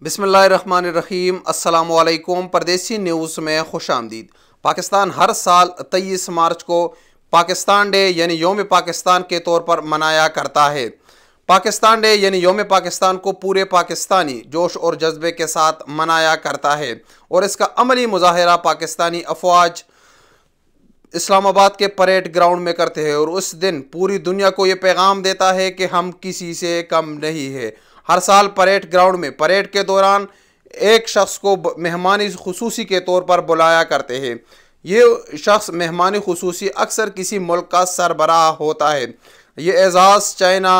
बिस्मिल्लाहिर्रहमानिर्रहीम। अस्सलाम वालेकुम। परदेसी न्यूज़ में खुश आमदीद। पाकिस्तान हर साल 23 मार्च को पाकिस्तान डे यानी योम पाकिस्तान के तौर पर मनाया करता है। पाकिस्तान डे यानी योम पाकिस्तान को पूरे पाकिस्तानी जोश और जज्बे के साथ मनाया करता है और इसका अमली मुजाहरा पाकिस्तानी अफवाज इस्लामाबाद के परेड ग्राउंड में करते हैं और उस दिन पूरी दुनिया को ये पैगाम देता है कि हम किसी से कम नहीं है। हर साल परेड ग्राउंड में परेड के दौरान एक शख्स को मेहमानी खुसूसी के तौर पर बुलाया करते हैं। ये शख्स मेहमानी खुसूसी अक्सर किसी मुल्क का सरबराह होता है। ये एजाज़ चाइना,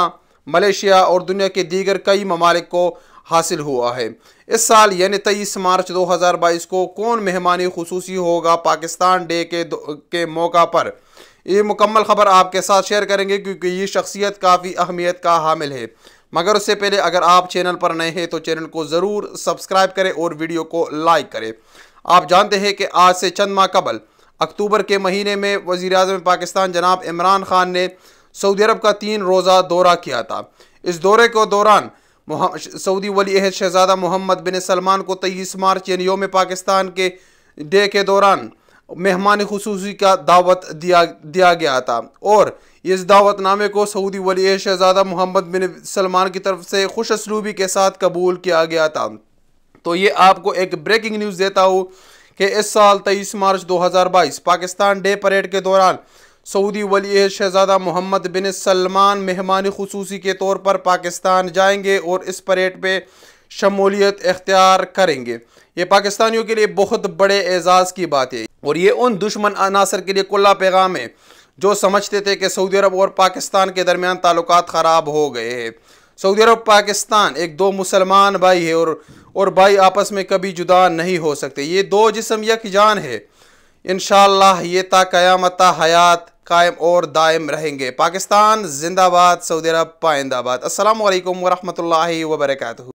मलेशिया और दुनिया के दीगर कई ममालिक को हासिल हुआ है। इस साल यानी 23 मार्च 2022 को कौन मेहमानी खुसूसी होगा पाकिस्तान डे के मौका पर, ये मुकम्मल ख़बर आपके साथ शेयर करेंगे क्योंकि ये शख्सियत काफ़ी अहमियत का हामिल है। मगर उससे पहले अगर आप चैनल पर नए हैं तो चैनल को ज़रूर सब्सक्राइब करें और वीडियो को लाइक करें। आप जानते हैं कि आज से चंद माह कबल अक्टूबर के महीने में वज़ीर-ए-आज़म पाकिस्तान जनाब इमरान खान ने सऊदी अरब का 3 रोज़ा दौरा किया था। इस दौरे के दौरान सऊदी वली अहद शहज़ादा मोहम्मद बिन सलमान को 23 मार्च यानी योम पाकिस्तान के डे के दौरान मेहमान खुसूसी का दावत दिया गया था और इस दावतनामे को सऊदी वली अहद शहज़ादा मोहम्मद बिन सलमान की तरफ से खुश असलूबी के साथ कबूल किया गया था। तो ये आपको एक ब्रेकिंग न्यूज़ देता हूँ कि इस साल 23 मार्च 2022 पाकिस्तान डे परेड के दौरान सऊदी वली अहद शहज़ादा मोहम्मद बिन सलमान मेहमान खुसूसी के तौर पर पाकिस्तान जाएंगे और इस परेड पे शमूलियत इख्तियार करेंगे। ये पाकिस्तानियों के लिए बहुत बड़े एजाज़ की बात है और ये उन दुश्मन अनासर के लिए कुल्ला पैगाम है जो समझते थे कि सऊदी अरब और पाकिस्तान के दरमियान ताल्लुकात ख़राब हो गए हैं। सऊदी अरब पाकिस्तान एक दो मुसलमान भाई है और भाई आपस में कभी जुदा नहीं हो सकते। ये दो जिस्म यक जान है। इंशाअल्लाह ये ता क़यामत हयात कायम और दायम रहेंगे। पाकिस्तान जिंदाबाद, सऊदी अरब पाइंदाबाद। अस्सलामु अलैकुम वरहमतुल्लाहि वबरकातुहू।